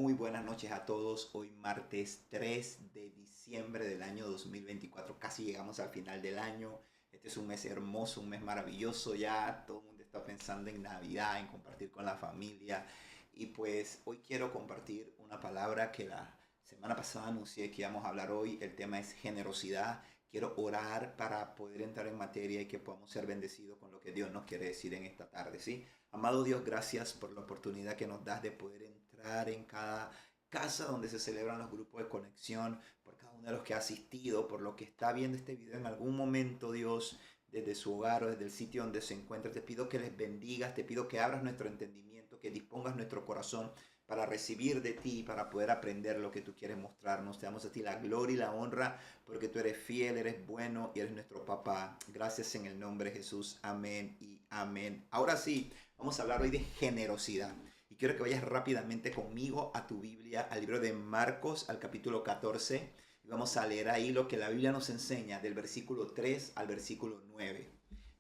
Muy buenas noches a todos. Hoy martes 3 de diciembre del año 2024. Casi llegamos al final del año. Este es un mes hermoso, un mes maravilloso ya. Todo el mundo está pensando en Navidad, en compartir con la familia. Y pues hoy quiero compartir una palabra que la semana pasada anuncié que íbamos a hablar hoy. El tema es generosidad. Quiero orar para poder entrar en materia y que podamos ser bendecidos con lo que Dios nos quiere decir en esta tarde, ¿sí? Amado Dios, gracias por la oportunidad que nos das de poder entrar en cada casa donde se celebran los grupos de conexión, por cada uno de los que ha asistido, por lo que está viendo este video en algún momento, Dios, desde su hogar o desde el sitio donde se encuentra. Te pido que les bendigas, te pido que abras nuestro entendimiento, que dispongas nuestro corazón para recibir de ti, para poder aprender lo que tú quieres mostrarnos. Te damos a ti la gloria y la honra porque tú eres fiel, eres bueno y eres nuestro papá. Gracias en el nombre de Jesús. Amén y amén. Ahora sí, vamos a hablar hoy de generosidad. Y quiero que vayas rápidamente conmigo a tu Biblia, al libro de Marcos, al capítulo 14. Y vamos a leer ahí lo que la Biblia nos enseña del versículo 3 al versículo 9.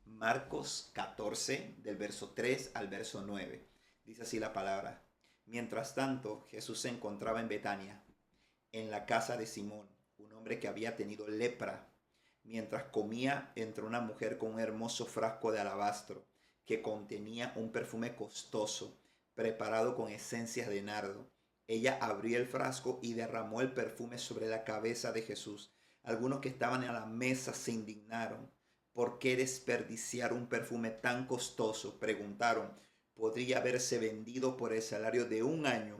Marcos 14, del verso 3 al verso 9. Dice así la palabra. Mientras tanto, Jesús se encontraba en Betania, en la casa de Simón, un hombre que había tenido lepra. Mientras comía, entró una mujer con un hermoso frasco de alabastro que contenía un perfume costoso, preparado con esencias de nardo. Ella abrió el frasco y derramó el perfume sobre la cabeza de Jesús. Algunos que estaban a la mesa se indignaron. ¿Por qué desperdiciar un perfume tan costoso? Preguntaron. Podría haberse vendido por el salario de un año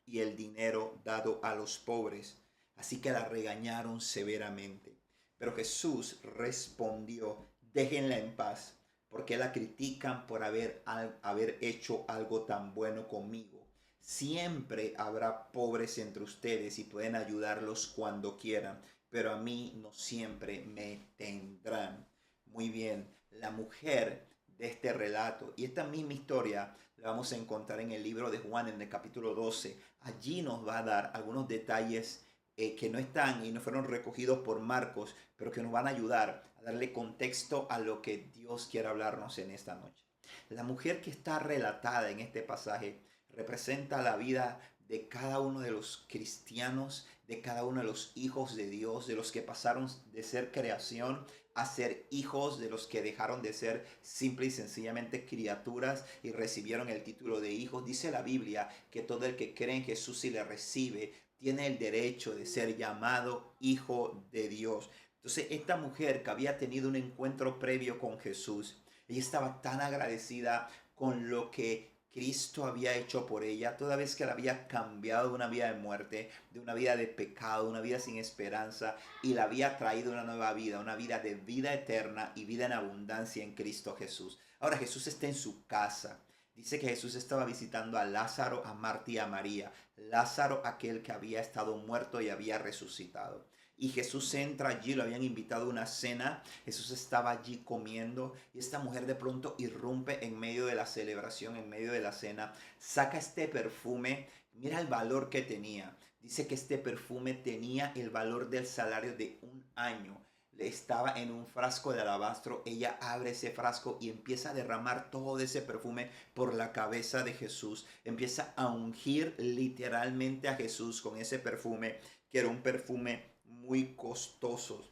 y el dinero dado a los pobres. Así que la regañaron severamente. Pero Jesús respondió, déjenla en paz, porque la critican por haber hecho algo tan bueno conmigo. Siempre habrá pobres entre ustedes y pueden ayudarlos cuando quieran, pero a mí no siempre me tendrán. Muy bien, la mujer de este relato y esta misma historia la vamos a encontrar en el libro de Juan en el capítulo 12. Allí nos va a dar algunos detalles que no están y no fueron recogidos por Marcos, pero que nos van a ayudar a darle contexto a lo que Dios quiere hablarnos en esta noche. La mujer que está relatada en este pasaje representa la vida de cada uno de los cristianos, de cada uno de los hijos de Dios, de los que pasaron de ser creación a ser hijos, de los que dejaron de ser simple y sencillamente criaturas y recibieron el título de hijos. Dice la Biblia que todo el que cree en Jesús y le recibe tiene el derecho de ser llamado hijo de Dios. Entonces esta mujer que había tenido un encuentro previo con Jesús, ella estaba tan agradecida con lo que Cristo había hecho por ella, toda vez que la había cambiado de una vida de muerte, de una vida de pecado, una vida sin esperanza, y la había traído una nueva vida, una vida de vida eterna y vida en abundancia en Cristo Jesús. Ahora Jesús está en su casa. Dice que Jesús estaba visitando a Lázaro, a Marta y a María. Lázaro, aquel que había estado muerto y había resucitado. Y Jesús entra allí, lo habían invitado a una cena. Jesús estaba allí comiendo y esta mujer de pronto irrumpe en medio de la celebración, en medio de la cena. Saca este perfume, mira el valor que tenía. Dice que este perfume tenía el valor del salario de un año. Estaba en un frasco de alabastro. Ella abre ese frasco y empieza a derramar todo ese perfume por la cabeza de Jesús. Empieza a ungir literalmente a Jesús con ese perfume, que era un perfume muy costoso.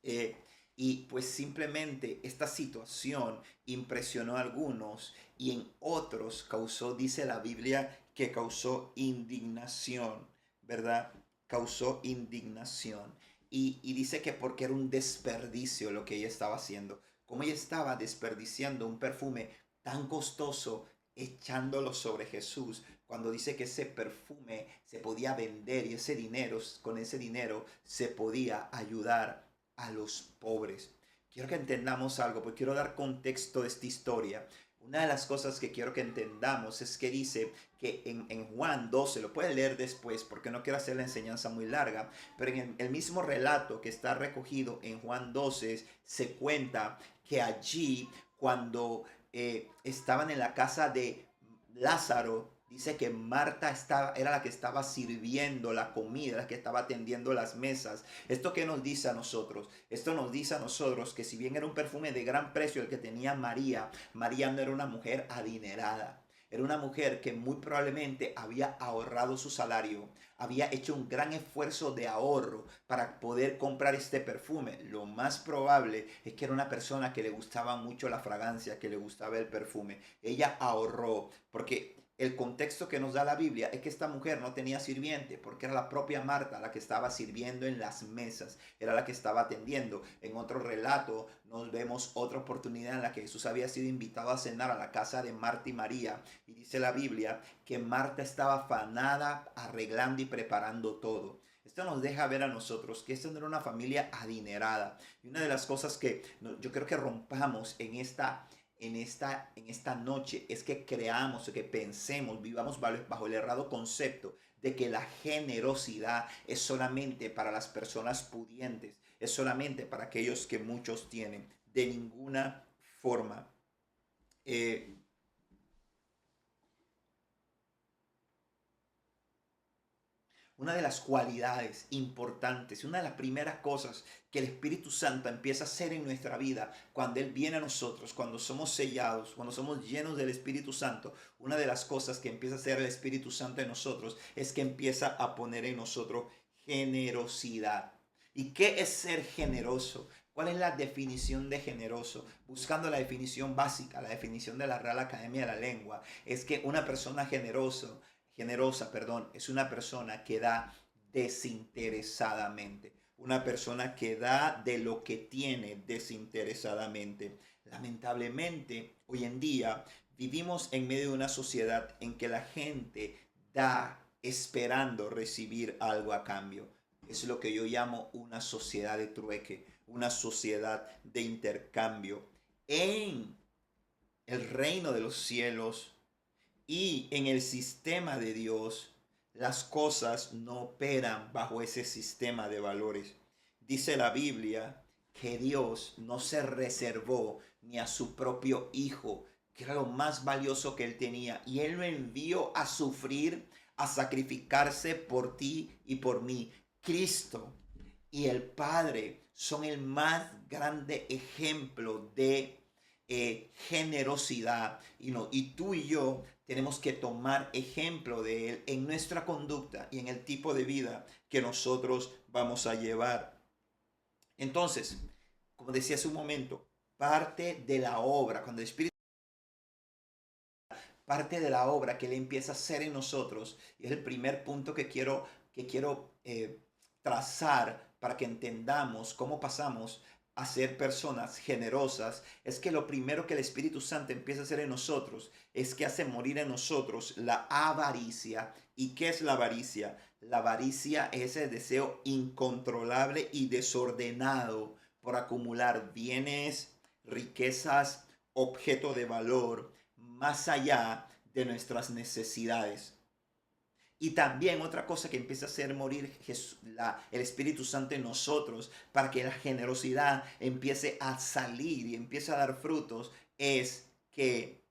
Eh, y pues simplemente esta situación impresionó a algunos y en otros causó, dice la Biblia, que causó indignación, ¿verdad? Causó indignación. Y dice que porque era un desperdicio lo que ella estaba haciendo. Como ella estaba desperdiciando un perfume tan costoso, echándolo sobre Jesús, cuando dice que ese perfume se podía vender y ese dinero, con ese dinero se podía ayudar a los pobres. Quiero que entendamos algo, porque quiero dar contexto de esta historia. Una de las cosas que quiero que entendamos es que dice que en Juan 12, lo pueden leer después porque no quiero hacer la enseñanza muy larga, pero en el mismo relato que está recogido en Juan 12 se cuenta que allí cuando estaban en la casa de Lázaro, dice que Marta era la que estaba sirviendo la comida, la que estaba atendiendo las mesas. ¿Esto qué nos dice a nosotros? Esto nos dice a nosotros que si bien era un perfume de gran precio el que tenía María, María no era una mujer adinerada. Era una mujer que muy probablemente había ahorrado su salario, había hecho un gran esfuerzo de ahorro para poder comprar este perfume. Lo más probable es que era una persona que le gustaba mucho la fragancia, que le gustaba el perfume. Ella ahorró, porque el contexto que nos da la Biblia es que esta mujer no tenía sirviente, porque era la propia Marta la que estaba sirviendo en las mesas, era la que estaba atendiendo. En otro relato nos vemos otra oportunidad en la que Jesús había sido invitado a cenar a la casa de Marta y María, y dice la Biblia que Marta estaba afanada arreglando y preparando todo. Esto nos deja ver a nosotros que esta no era una familia adinerada. Y una de las cosas que yo creo que rompamos en esta noche es que creamos, que pensemos, vivamos bajo el errado concepto de que la generosidad es solamente para las personas pudientes, es solamente para aquellos que muchos tienen. De ninguna forma. Eh, Una de las cualidades importantes, una de las primeras cosas que el Espíritu Santo empieza a hacer en nuestra vida cuando Él viene a nosotros, cuando somos sellados, cuando somos llenos del Espíritu Santo, una de las cosas que empieza a hacer el Espíritu Santo en nosotros es que empieza a poner en nosotros generosidad. ¿Y qué es ser generoso? ¿Cuál es la definición de generoso? Buscando la definición básica, la definición de la Real Academia de la Lengua, es que una persona generosa, perdón, es una persona que da desinteresadamente, una persona que da de lo que tiene desinteresadamente. Lamentablemente, hoy en día vivimos en medio de una sociedad en que la gente da esperando recibir algo a cambio. Es lo que yo llamo una sociedad de trueque, una sociedad de intercambio. En el reino de los cielos y en el sistema de Dios, las cosas no operan bajo ese sistema de valores. Dice la Biblia que Dios no se reservó ni a su propio Hijo, que era lo más valioso que él tenía, y él lo envió a sufrir, a sacrificarse por ti y por mí. Cristo y el Padre son el más grande ejemplo de generosidad. Y tú y yo tenemos que tomar ejemplo de Él en nuestra conducta y en el tipo de vida que nosotros vamos a llevar. Entonces, como decía hace un momento, parte de la obra, cuando el Espíritu parte de la obra que Él empieza a hacer en nosotros, y es el primer punto que quiero trazar para que entendamos cómo pasamos a ser personas generosas, es que lo primero que el Espíritu Santo empieza a hacer en nosotros es que hace morir en nosotros la avaricia. ¿Y qué es la avaricia? La avaricia es el deseo incontrolable y desordenado por acumular bienes, riquezas, objeto de valor más allá de nuestras necesidades. Y también otra cosa que empieza a hacer morir el Espíritu Santo en nosotros para que la generosidad empiece a salir y empiece a dar frutos es que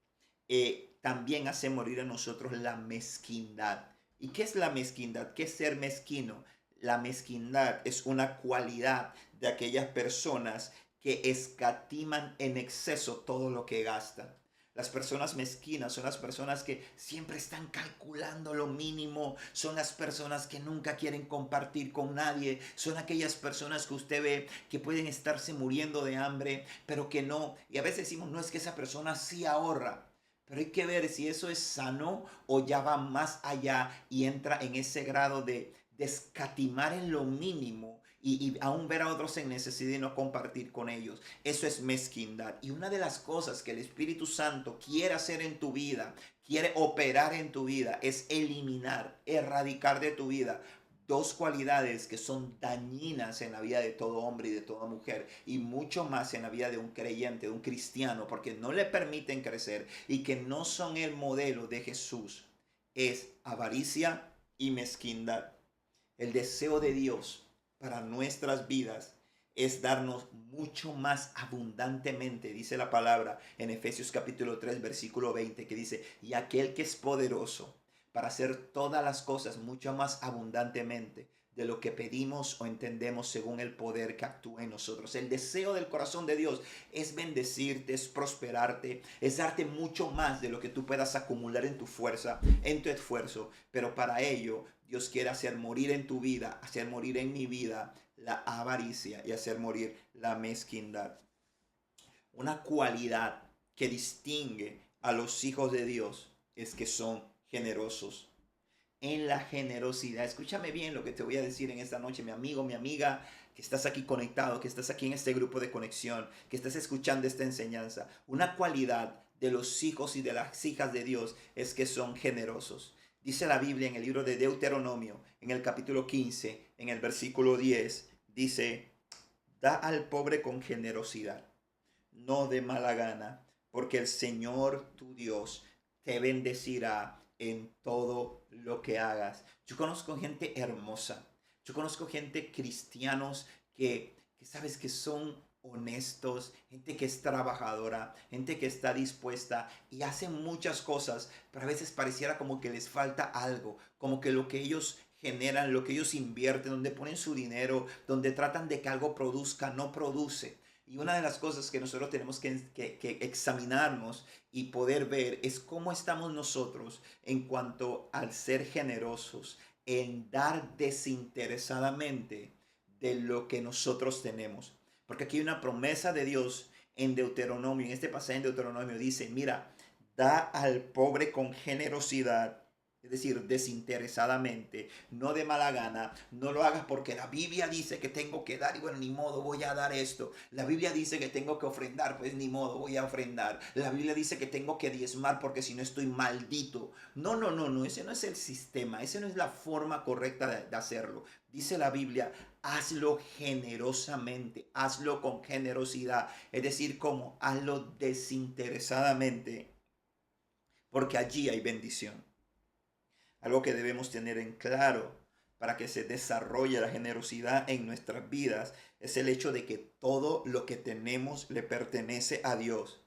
también hace morir en nosotros la mezquindad. ¿Y qué es la mezquindad? ¿Qué es ser mezquino? La mezquindad es una cualidad de aquellas personas que escatiman en exceso todo lo que gastan. Las personas mezquinas son las personas que siempre están calculando lo mínimo, son las personas que nunca quieren compartir con nadie, son aquellas personas que usted ve que pueden estarse muriendo de hambre, pero que no. Y a veces decimos, no, es que esa persona sí ahorra. Pero hay que ver si eso es sano o ya va más allá y entra en ese grado de escatimar en lo mínimo y aún ver a otros en necesidad y no compartir con ellos. Eso es mezquindad. Y una de las cosas que el Espíritu Santo quiere hacer en tu vida, quiere operar en tu vida, es eliminar, erradicar de tu vida dos cualidades que son dañinas en la vida de todo hombre y de toda mujer, y mucho más en la vida de un creyente, de un cristiano, porque no le permiten crecer y que no son el modelo de Jesús. Es avaricia y mezquindad. El deseo de Dios para nuestras vidas es darnos mucho más abundantemente, dice la palabra en Efesios capítulo 3 versículo 20, que dice, y aquel que es poderoso para hacer todas las cosas mucho más abundantemente de lo que pedimos o entendemos según el poder que actúa en nosotros. El deseo del corazón de Dios es bendecirte, es prosperarte, es darte mucho más de lo que tú puedas acumular en tu fuerza, en tu esfuerzo. Pero para ello, Dios quiere hacer morir en tu vida, hacer morir en mi vida la avaricia y hacer morir la mezquindad. Una cualidad que distingue a los hijos de Dios es que son generosos. En la generosidad, escúchame bien lo que te voy a decir en esta noche, mi amigo, mi amiga, que estás aquí conectado, que estás aquí en este grupo de conexión, que estás escuchando esta enseñanza. Una cualidad de los hijos y de las hijas de Dios es que son generosos. Dice la Biblia en el libro de Deuteronomio, en el capítulo 15, en el versículo 10, dice, da al pobre con generosidad, no de mala gana, porque el Señor tu Dios te bendecirá en todo lo que hagas. Yo conozco gente hermosa, yo conozco gente cristianos que sabes que son honestos, gente que es trabajadora, gente que está dispuesta y hacen muchas cosas, pero a veces pareciera como que les falta algo, como que lo que ellos generan, lo que ellos invierten, donde ponen su dinero, donde tratan de que algo produzca, no produce. Y una de las cosas que nosotros tenemos que examinarnos y poder ver es cómo estamos nosotros en cuanto al ser generosos, en dar desinteresadamente de lo que nosotros tenemos. Porque aquí hay una promesa de Dios en Deuteronomio, en este pasaje en Deuteronomio dice, mira, da al pobre con generosidad, es decir, desinteresadamente, no de mala gana. No lo hagas porque la Biblia dice que tengo que dar y bueno, ni modo, voy a dar esto. La Biblia dice que tengo que ofrendar, pues ni modo, voy a ofrendar. La Biblia dice que tengo que diezmar porque si no estoy maldito. No, no, no, no, ese no es el sistema, esa no es la forma correcta de hacerlo. Dice la Biblia, hazlo generosamente, hazlo con generosidad, es decir, como hazlo desinteresadamente, porque allí hay bendición. Algo que debemos tener en claro para que se desarrolle la generosidad en nuestras vidas es el hecho de que todo lo que tenemos le pertenece a Dios.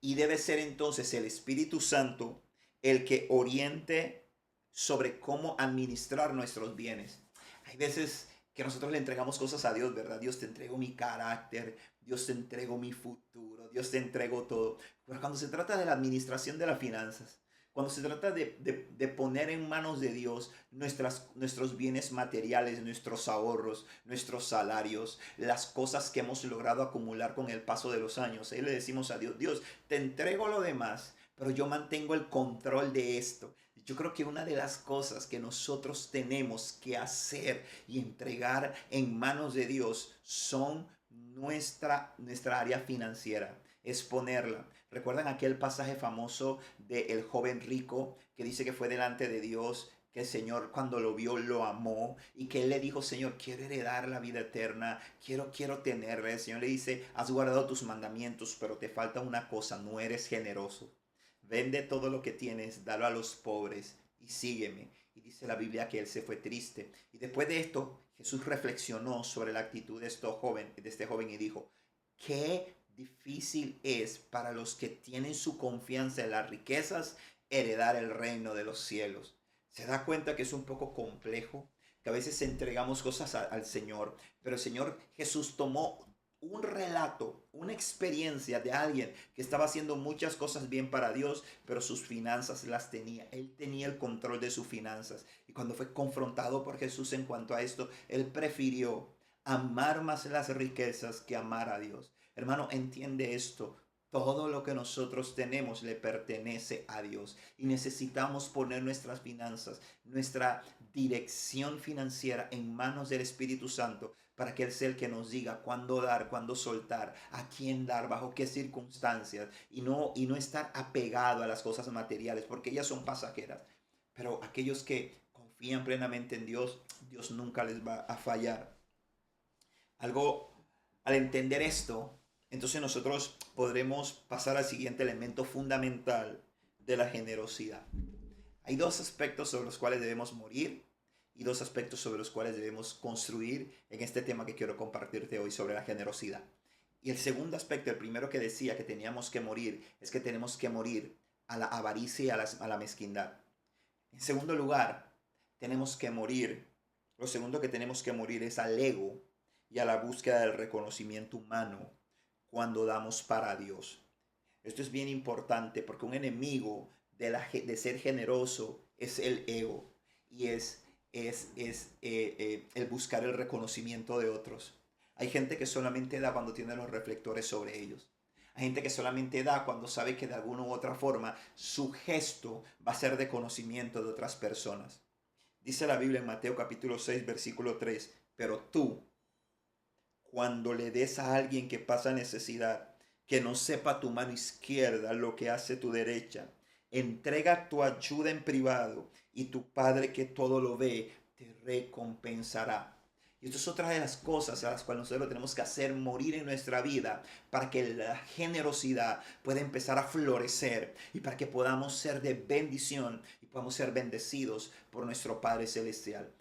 Y debe ser entonces el Espíritu Santo el que oriente sobre cómo administrar nuestros bienes. Hay veces que nosotros le entregamos cosas a Dios, ¿verdad? Dios, te entrego mi carácter, Dios, te entrego mi futuro, Dios, te entrego todo. Pero cuando se trata de la administración de las finanzas, cuando se trata de poner en manos de Dios nuestros bienes materiales, nuestros ahorros, nuestros salarios, las cosas que hemos logrado acumular con el paso de los años, ahí le decimos a Dios, Dios, te entrego lo demás, pero yo mantengo el control de esto. Yo creo que una de las cosas que nosotros tenemos que hacer y entregar en manos de Dios son nuestra área financiera, es ponerla. ¿Recuerdan aquel pasaje famoso del joven rico que dice que fue delante de Dios, que el Señor cuando lo vio lo amó y que él le dijo, Señor, quiero heredar la vida eterna, quiero tenerla? El Señor le dice, has guardado tus mandamientos, pero te falta una cosa, no eres generoso. Vende todo lo que tienes, dalo a los pobres y sígueme. Y dice la Biblia que él se fue triste. Y después de esto, Jesús reflexionó sobre la actitud de este joven y dijo, qué difícil es para los que tienen su confianza en las riquezas heredar el reino de los cielos. Se da cuenta que es un poco complejo, que a veces entregamos cosas al Señor, pero el Señor Jesús tomó un relato, una experiencia de alguien que estaba haciendo muchas cosas bien para Dios, pero sus finanzas las tenía. Él tenía el control de sus finanzas. Y cuando fue confrontado por Jesús en cuanto a esto, él prefirió amar más las riquezas que amar a Dios. Hermano, entiende esto. Todo lo que nosotros tenemos le pertenece a Dios y necesitamos poner nuestras finanzas, nuestra dirección financiera en manos del Espíritu Santo para que Él sea el que nos diga cuándo dar, cuándo soltar, a quién dar, bajo qué circunstancias y no estar apegado a las cosas materiales porque ellas son pasajeras. Pero aquellos que confían plenamente en Dios, Dios nunca les va a fallar. Algo, al entender esto, entonces nosotros podremos pasar al siguiente elemento fundamental de la generosidad. Hay dos aspectos sobre los cuales debemos morir y dos aspectos sobre los cuales debemos construir en este tema que quiero compartirte hoy sobre la generosidad. Y el segundo aspecto, el primero que decía que teníamos que morir, es que tenemos que morir a la avaricia y a la mezquindad. En segundo lugar, tenemos que morir Lo segundo que tenemos que morir es al ego y a la búsqueda del reconocimiento humano cuando damos para Dios. Esto es bien importante porque un enemigo de ser generoso es el ego y es el buscar el reconocimiento de otros. Hay gente que solamente da cuando tiene los reflectores sobre ellos. Hay gente que solamente da cuando sabe que de alguna u otra forma su gesto va a ser de conocimiento de otras personas. Dice la Biblia en Mateo capítulo 6 versículo 3, pero tú, cuando le des a alguien que pasa necesidad, que no sepa tu mano izquierda lo que hace tu derecha, entrega tu ayuda en privado y tu Padre que todo lo ve te recompensará. Y esto es otra de las cosas a las cuales nosotros tenemos que hacer morir en nuestra vida para que la generosidad pueda empezar a florecer y para que podamos ser de bendición y podamos ser bendecidos por nuestro Padre Celestial.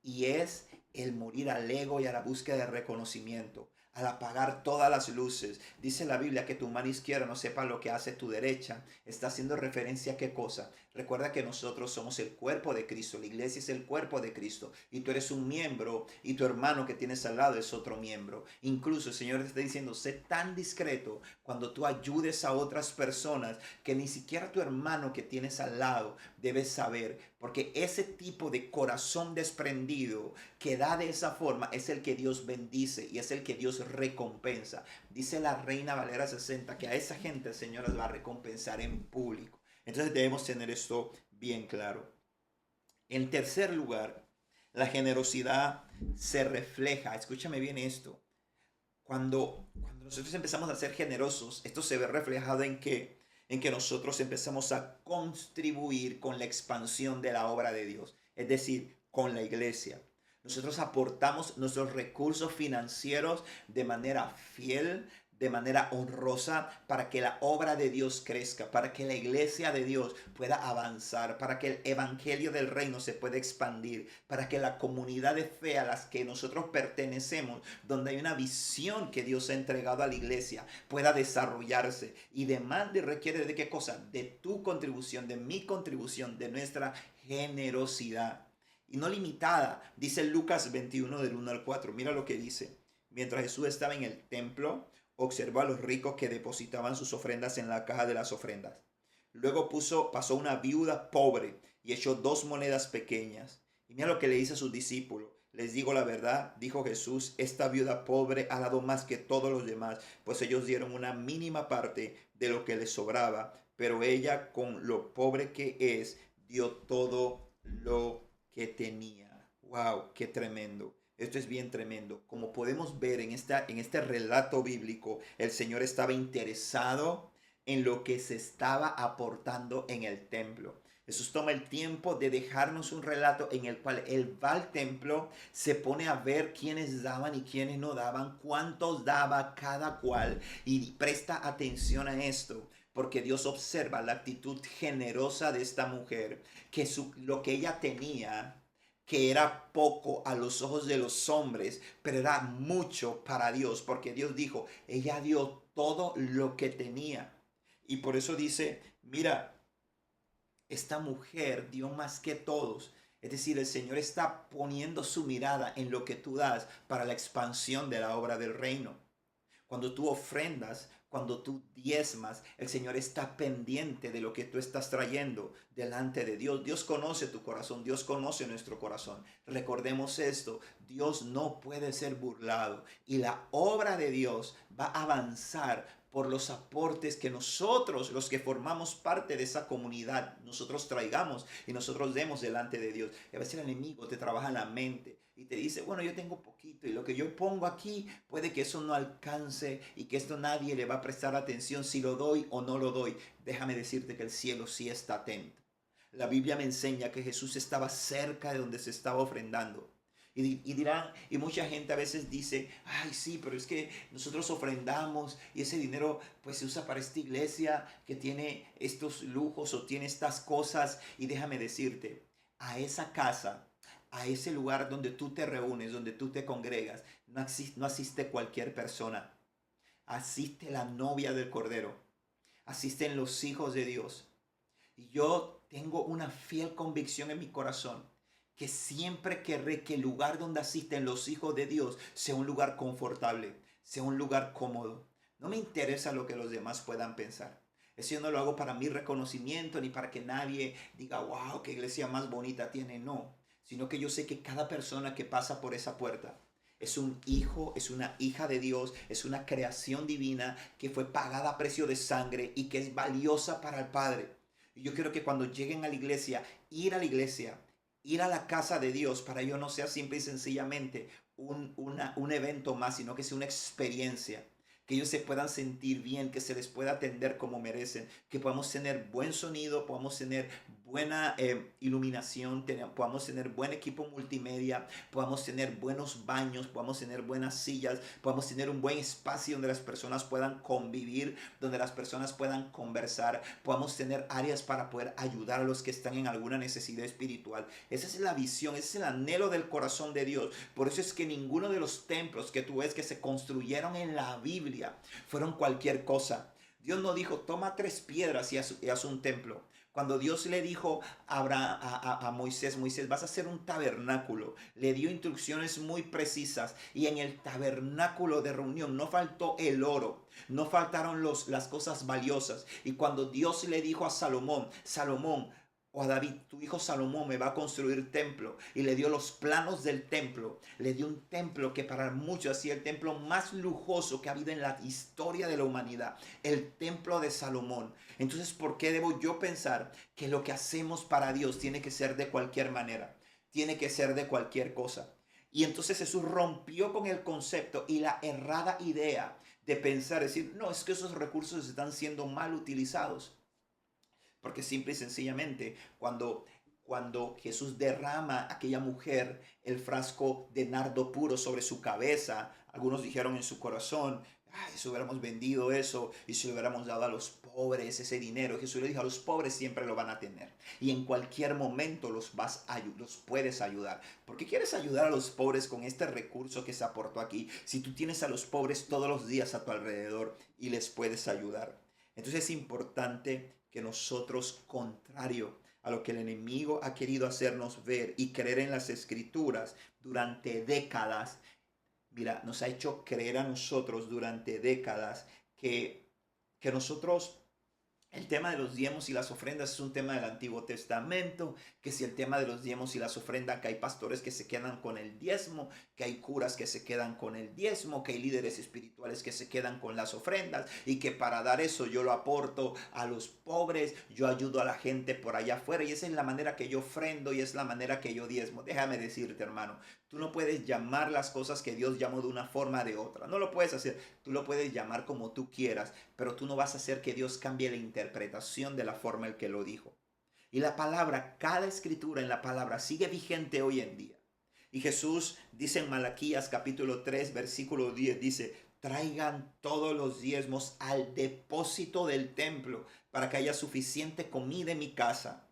Y es el morir al ego y a la búsqueda de reconocimiento, al apagar todas las luces. Dice la Biblia que tu mano izquierda no sepa lo que hace tu derecha. Está haciendo referencia a qué cosa. Recuerda que nosotros somos el cuerpo de Cristo. La iglesia es el cuerpo de Cristo. Y tú eres un miembro y tu hermano que tienes al lado es otro miembro. Incluso el Señor te está diciendo, sé tan discreto cuando tú ayudes a otras personas que ni siquiera tu hermano que tienes al lado debes saber. Porque ese tipo de corazón desprendido que da de esa forma es el que Dios bendice y es el que Dios recompensa. Dice la Reina Valera 60 que a esa gente el Señor las va a recompensar en público. Entonces debemos tener esto bien claro. En tercer lugar, la generosidad se refleja, escúchame bien esto, cuando nosotros empezamos a ser generosos, esto se ve reflejado en que nosotros empezamos a contribuir con la expansión de la obra de Dios, es decir, con la iglesia. Nosotros aportamos nuestros recursos financieros de manera fiel, de manera honrosa, para que la obra de Dios crezca, para que la iglesia de Dios pueda avanzar, para que el evangelio del reino se pueda expandir, para que la comunidad de fe a las que nosotros pertenecemos, donde hay una visión que Dios ha entregado a la iglesia, pueda desarrollarse. Y demanda y requiere de qué cosa? De tu contribución, de mi contribución, de nuestra generosidad. Y no limitada, dice Lucas 21 del 1 al 4. Mira lo que dice. Mientras Jesús estaba en el templo, observó a los ricos que depositaban sus ofrendas en la caja de las ofrendas. Luego pasó una viuda pobre y echó 2 monedas pequeñas. Y mira lo que le dice a sus discípulos. Les digo la verdad, dijo Jesús, esta viuda pobre ha dado más que todos los demás, pues ellos dieron una mínima parte de lo que les sobraba, pero ella, con lo pobre que es, dio todo lo que tenía. ¡Wow! ¡Qué tremendo! Esto es bien tremendo. Como podemos ver en este relato bíblico, el Señor estaba interesado en lo que se estaba aportando en el templo. Jesús toma el tiempo de dejarnos un relato en el cual Él va al templo, se pone a ver quiénes daban y quiénes no daban, cuántos daba cada cual y presta atención a esto. Porque Dios observa la actitud generosa de esta mujer, que lo que ella tenía, que era poco a los ojos de los hombres, pero era mucho para Dios, porque Dios dijo, ella dio todo lo que tenía. Y por eso dice, mira, esta mujer dio más que todos. Es decir, el Señor está poniendo su mirada en lo que tú das para la expansión de la obra del reino. Cuando tú ofrendas, cuando tú diezmas, el Señor está pendiente de lo que tú estás trayendo delante de Dios. Dios conoce tu corazón, Dios conoce nuestro corazón. Recordemos esto, Dios no puede ser burlado y la obra de Dios va a avanzar por los aportes que nosotros, los que formamos parte de esa comunidad, nosotros traigamos y nosotros demos delante de Dios. Y a veces el enemigo te trabaja en la mente y te dice, bueno, yo tengo poquito y lo que yo pongo aquí puede que eso no alcance y que esto nadie le va a prestar atención si lo doy o no lo doy. Déjame decirte que el cielo sí está atento. La Biblia me enseña que Jesús estaba cerca de donde se estaba ofrendando. Y dirán, y mucha gente a veces dice, ay sí, pero es que nosotros ofrendamos y ese dinero pues se usa para esta iglesia que tiene estos lujos o tiene estas cosas. Y déjame decirte, a esa casa, a ese lugar donde tú te reúnes, donde tú te congregas, no asiste cualquier persona. Asiste la novia del Cordero. Asisten los hijos de Dios. Y yo tengo una fiel convicción en mi corazón que siempre querré que el lugar donde asisten los hijos de Dios sea un lugar confortable, sea un lugar cómodo. No me interesa lo que los demás puedan pensar. Eso yo no lo hago para mi reconocimiento ni para que nadie diga, wow, qué iglesia más bonita tiene. No, sino que yo sé que cada persona que pasa por esa puerta es un hijo, es una hija de Dios, es una creación divina que fue pagada a precio de sangre y que es valiosa para el Padre. Y yo quiero que cuando lleguen a la iglesia, ir a la casa de Dios, para ello no sea simple y sencillamente un evento más, sino que sea una experiencia. Que ellos se puedan sentir bien, que se les pueda atender como merecen, que podamos tener buen sonido, podamos tener buena iluminación, podamos tener buen equipo multimedia, podamos tener buenos baños, podamos tener buenas sillas, podamos tener un buen espacio donde las personas puedan convivir, donde las personas puedan conversar, podamos tener áreas para poder ayudar a los que están en alguna necesidad espiritual. Esa es la visión, ese es el anhelo del corazón de Dios. Por eso es que ninguno de los templos que tú ves que se construyeron en la Biblia fueron cualquier cosa. Dios no dijo, toma 3 piedras y haz un templo. Cuando Dios le dijo a Moisés, Moisés, vas a hacer un tabernáculo, le dio instrucciones muy precisas y en el tabernáculo de reunión no faltó el oro, no faltaron las cosas valiosas. Y cuando Dios le dijo a Salomón, Salomón, o a David, tu hijo Salomón me va a construir templo, y le dio los planos del templo, le dio un templo que para muchos ha sido el templo más lujoso que ha habido en la historia de la humanidad, el templo de Salomón. Entonces, ¿por qué debo yo pensar que lo que hacemos para Dios tiene que ser de cualquier manera? Tiene que ser de cualquier cosa. Y entonces Jesús rompió con el concepto y la errada idea de pensar, decir, no, es que esos recursos están siendo mal utilizados. Porque simple y sencillamente, cuando Jesús derrama a aquella mujer el frasco de nardo puro sobre su cabeza, algunos dijeron en su corazón, ay, si hubiéramos vendido eso y si lo hubiéramos dado a los pobres ese dinero. Jesús le dijo, a los pobres siempre lo van a tener. Y en cualquier momento los puedes ayudar. ¿Por qué quieres ayudar a los pobres con este recurso que se aportó aquí? Si tú tienes a los pobres todos los días a tu alrededor y les puedes ayudar. Entonces es importante que nosotros, contrario a lo que el enemigo ha querido hacernos ver y creer en las escrituras durante décadas, mira, nos ha hecho creer a nosotros durante décadas que nosotros el tema de los diezmos y las ofrendas es un tema del Antiguo Testamento, que si el tema de los diezmos y las ofrendas, que hay pastores que se quedan con el diezmo, que hay curas que se quedan con el diezmo, que hay líderes espirituales que se quedan con las ofrendas y que para dar eso yo lo aporto a los pobres, yo ayudo a la gente por allá afuera y esa es la manera que yo ofrendo y es la manera que yo diezmo. Déjame decirte, hermano, tú no puedes llamar las cosas que Dios llamó de una forma o de otra, no lo puedes hacer, tú lo puedes llamar como tú quieras, pero tú no vas a hacer que Dios cambie la interpretación de la forma en que lo dijo. Y la palabra, cada escritura en la palabra sigue vigente hoy en día. Y Jesús dice en Malaquías capítulo 3 versículo 10, dice, traigan todos los diezmos al depósito del templo para que haya suficiente comida en mi casa.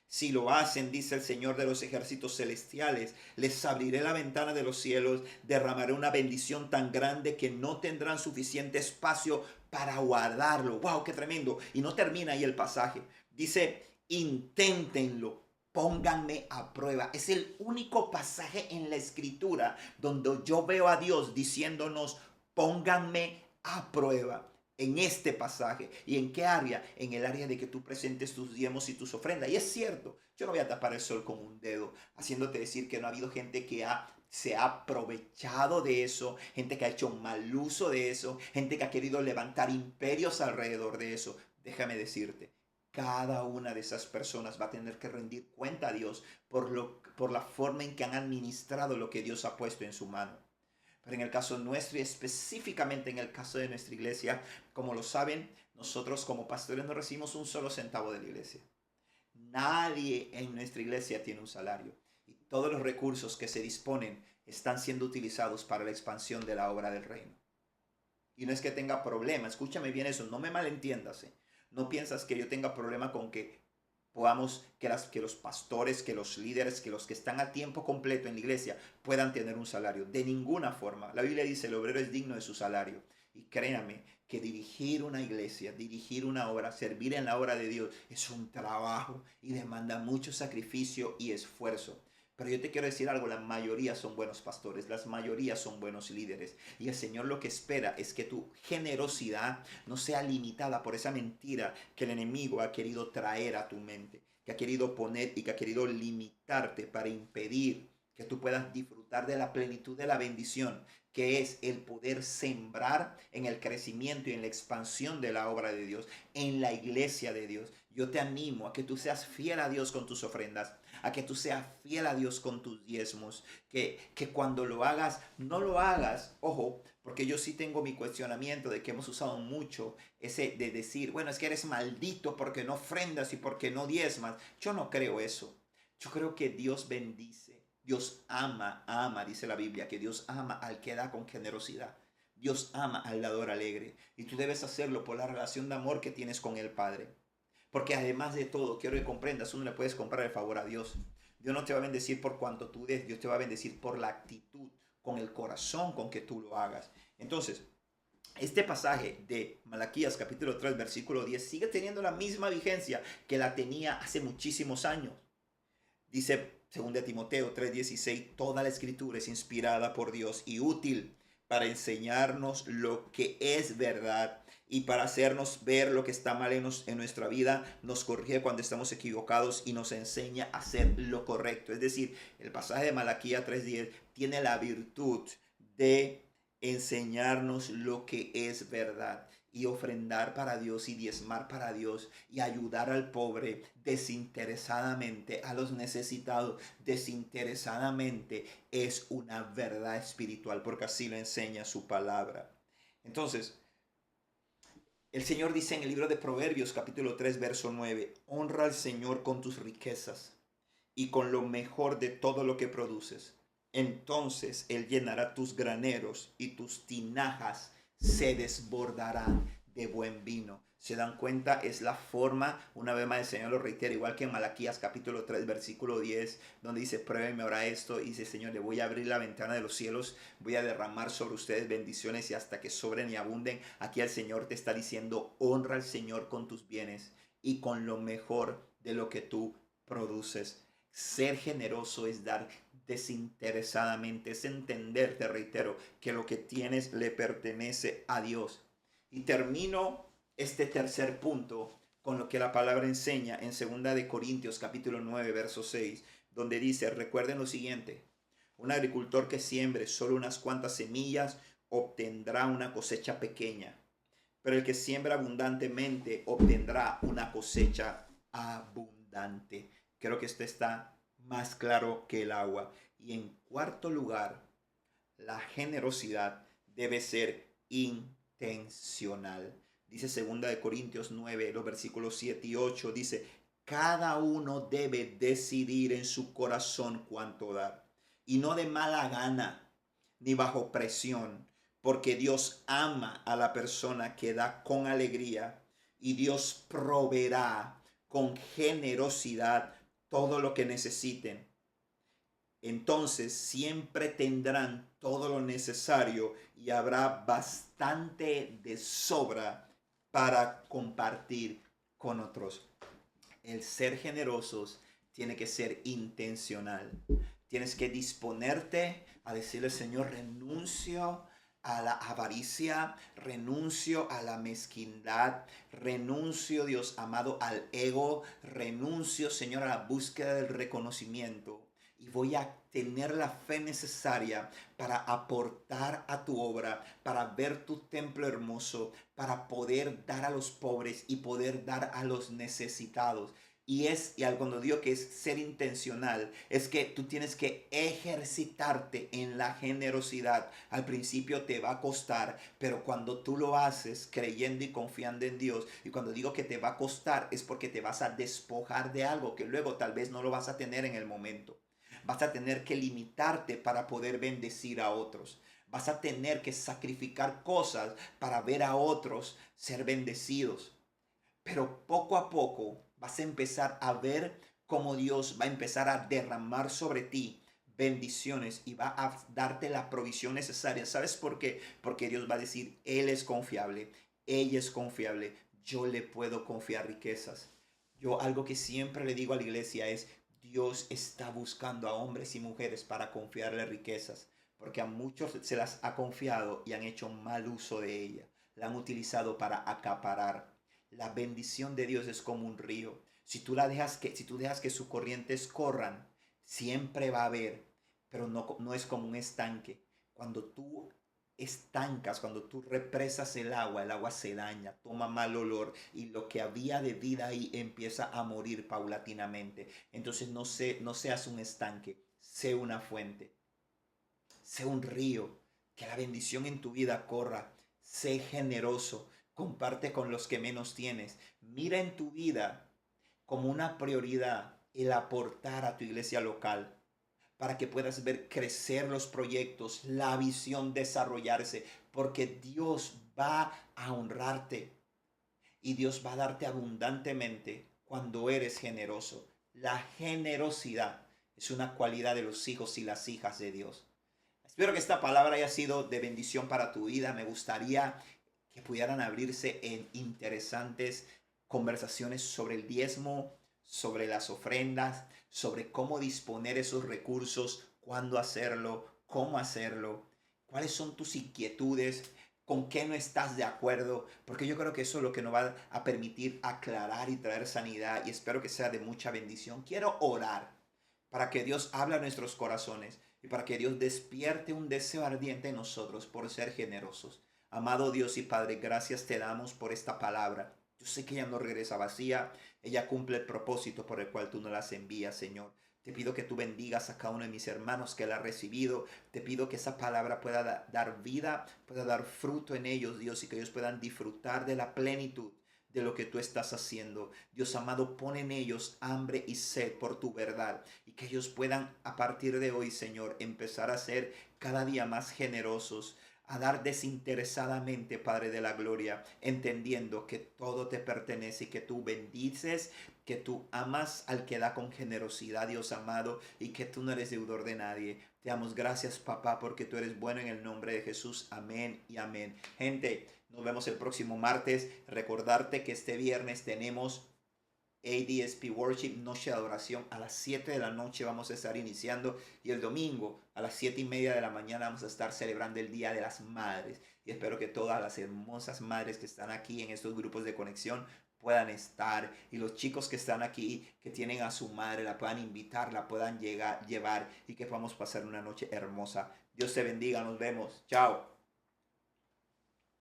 Si lo hacen, dice el Señor de los ejércitos celestiales, les abriré la ventana de los cielos, derramaré una bendición tan grande que no tendrán suficiente espacio para guardarlo. ¡Wow! ¡Qué tremendo! Y no termina ahí el pasaje. Dice, inténtenlo, pónganme a prueba. Es el único pasaje en la escritura donde yo veo a Dios diciéndonos, pónganme a prueba. En este pasaje. ¿Y en qué área? En el área de que tú presentes tus diezmos y tus ofrendas. Y es cierto, yo no voy a tapar el sol con un dedo, haciéndote decir que no ha habido gente que se ha aprovechado de eso, gente que ha hecho mal uso de eso, gente que ha querido levantar imperios alrededor de eso. Déjame decirte, cada una de esas personas va a tener que rendir cuenta a Dios por la forma en que han administrado lo que Dios ha puesto en su mano. Pero en el caso nuestro y específicamente en el caso de nuestra iglesia, como lo saben, nosotros como pastores no recibimos un solo centavo de la iglesia. Nadie en nuestra iglesia tiene un salario. Y todos los recursos que se disponen están siendo utilizados para la expansión de la obra del reino. Y no es que tenga problema, escúchame bien eso, no me malentiendas. No piensas que yo tenga problema con que podamos, que los pastores, que los líderes, que los que están a tiempo completo en la iglesia puedan tener un salario. De ninguna forma. La Biblia dice, el obrero es digno de su salario. Y créame que dirigir una iglesia, dirigir una obra, servir en la obra de Dios es un trabajo y demanda mucho sacrificio y esfuerzo. Pero yo te quiero decir algo, la mayoría son buenos pastores, las mayorías son buenos líderes. Y el Señor lo que espera es que tu generosidad no sea limitada por esa mentira que el enemigo ha querido traer a tu mente, que ha querido poner y que ha querido limitarte para impedir que tú puedas disfrutar de la plenitud de la bendición, que es el poder sembrar en el crecimiento y en la expansión de la obra de Dios, en la iglesia de Dios. Yo te animo a que tú seas fiel a Dios con tus ofrendas, a que tú seas fiel a Dios con tus diezmos, que cuando lo hagas, no lo hagas, ojo, porque yo sí tengo mi cuestionamiento de que hemos usado mucho ese de decir, bueno, es que eres maldito porque no ofrendas y porque no diezmas. Yo no creo eso. Yo creo que Dios bendice. Dios ama, dice la Biblia, que Dios ama al que da con generosidad. Dios ama al dador alegre. Y tú debes hacerlo por la relación de amor que tienes con el Padre. Porque además de todo, quiero que comprendas, uno le puedes comprar el favor a Dios. Dios no te va a bendecir por cuanto tú des, Dios te va a bendecir por la actitud, con el corazón con que tú lo hagas. Entonces, este pasaje de Malaquías capítulo 3 versículo 10 sigue teniendo la misma vigencia que la tenía hace muchísimos años. Dice 2 Timoteo 3:16, toda la escritura es inspirada por Dios y útil para enseñarnos lo que es verdad y para hacernos ver lo que está mal en nuestra vida, nos corrige cuando estamos equivocados y nos enseña a hacer lo correcto. Es decir, el pasaje de Malaquías 3:10 tiene la virtud de enseñarnos lo que es verdad y ofrendar para Dios y diezmar para Dios y ayudar al pobre desinteresadamente, a los necesitados desinteresadamente, es una verdad espiritual porque así lo enseña su palabra. Entonces, el Señor dice en el libro de Proverbios capítulo 3 verso 9, honra al Señor con tus riquezas y con lo mejor de todo lo que produces. Entonces Él llenará tus graneros y tus tinajas se desbordarán de buen vino. ¿Se dan cuenta? Es la forma, una vez más el Señor lo reitera, igual que en Malaquías capítulo 3 versículo 10, donde dice, pruébeme ahora esto, y dice, Señor, le voy a abrir la ventana de los cielos, voy a derramar sobre ustedes bendiciones y hasta que sobren y abunden. Aquí el Señor te está diciendo, honra al Señor con tus bienes y con lo mejor de lo que tú produces. Ser generoso es dar desinteresadamente, es entender, te reitero, que lo que tienes le pertenece a Dios. Y termino este tercer punto con lo que la palabra enseña en 2 capítulo 9 verso 6, donde dice, recuerden lo siguiente, un agricultor que siembre solo unas cuantas semillas obtendrá una cosecha pequeña, pero el que siembra abundantemente obtendrá una cosecha abundante. Creo que esto está más claro que el agua. Y en cuarto lugar, la generosidad debe ser intencional. Dice 2 9, los versículos 7 y 8, dice, cada uno debe decidir en su corazón cuánto dar, y no de mala gana, ni bajo presión, porque Dios ama a la persona que da con alegría, y Dios proveerá con generosidad todo lo que necesiten. Entonces siempre tendrán todo lo necesario y habrá bastante de sobra para compartir con otros. El ser generosos tiene que ser intencional. Tienes que disponerte a decirle, Señor, renuncio a la avaricia, renuncio a la mezquindad, renuncio, Dios amado, al ego, renuncio, Señor, a la búsqueda del reconocimiento. Y voy a tener la fe necesaria para aportar a tu obra, para ver tu templo hermoso, para poder dar a los pobres y poder dar a los necesitados. Y cuando digo que es ser intencional, es que tú tienes que ejercitarte en la generosidad. Al principio te va a costar, pero cuando tú lo haces creyendo y confiando en Dios, y cuando digo que te va a costar, es porque te vas a despojar de algo que luego tal vez no lo vas a tener en el momento. Vas a tener que limitarte para poder bendecir a otros. Vas a tener que sacrificar cosas para ver a otros ser bendecidos. Pero poco a poco vas a empezar a ver cómo Dios va a empezar a derramar sobre ti bendiciones y va a darte la provisión necesaria. ¿Sabes por qué? Porque Dios va a decir, Él es confiable, ella es confiable, yo le puedo confiar riquezas. Yo algo que siempre le digo a la iglesia es, Dios está buscando a hombres y mujeres para confiarle riquezas, porque a muchos se las ha confiado y han hecho mal uso de ella. La han utilizado para acaparar. La bendición de Dios es como un río. Si tú dejas que sus corrientes corran, siempre va a haber, pero no es como un estanque. Cuando tú estancas, cuando tú represas el agua se daña, toma mal olor y lo que había de vida ahí empieza a morir paulatinamente. Entonces no seas un estanque, sé una fuente, sé un río, que la bendición en tu vida corra, sé generoso, comparte con los que menos tienes. Mira en tu vida como una prioridad el aportar a tu iglesia local para que puedas ver crecer los proyectos, la visión desarrollarse, porque Dios va a honrarte y Dios va a darte abundantemente cuando eres generoso. La generosidad es una cualidad de los hijos y las hijas de Dios. Espero que esta palabra haya sido de bendición para tu vida. Me gustaría que pudieran abrirse en interesantes conversaciones sobre el diezmo, sobre las ofrendas, sobre cómo disponer esos recursos, cuándo hacerlo, cómo hacerlo, cuáles son tus inquietudes, con qué no estás de acuerdo, porque yo creo que eso es lo que nos va a permitir aclarar y traer sanidad y espero que sea de mucha bendición. Quiero orar para que Dios hable a nuestros corazones y para que Dios despierte un deseo ardiente en nosotros por ser generosos. Amado Dios y Padre, gracias te damos por esta palabra. Yo sé que ella no regresa vacía, ella cumple el propósito por el cual tú nos las envías, Señor. Te pido que tú bendigas a cada uno de mis hermanos que la ha recibido. Te pido que esa palabra pueda dar vida, pueda dar fruto en ellos, Dios, y que ellos puedan disfrutar de la plenitud de lo que tú estás haciendo. Dios amado, pon en ellos hambre y sed por tu verdad y que ellos puedan a partir de hoy, Señor, empezar a ser cada día más generosos, a dar desinteresadamente, Padre de la Gloria, entendiendo que todo te pertenece y que tú bendices, que tú amas al que da con generosidad, Dios amado, y que tú no eres deudor de nadie. Te damos gracias, papá, porque tú eres bueno en el nombre de Jesús. Amén y amén. Gente, nos vemos el próximo martes. Recordarte que este viernes tenemos ADSP Worship, Noche de Adoración. A las 7 de la noche vamos a estar iniciando y el domingo a las 7:30 de la mañana vamos a estar celebrando el Día de las Madres. Y espero que todas las hermosas madres que están aquí en estos grupos de conexión puedan estar y los chicos que están aquí que tienen a su madre la puedan invitar, la puedan llevar y que podamos pasar una noche hermosa. Dios te bendiga, nos vemos. Chao.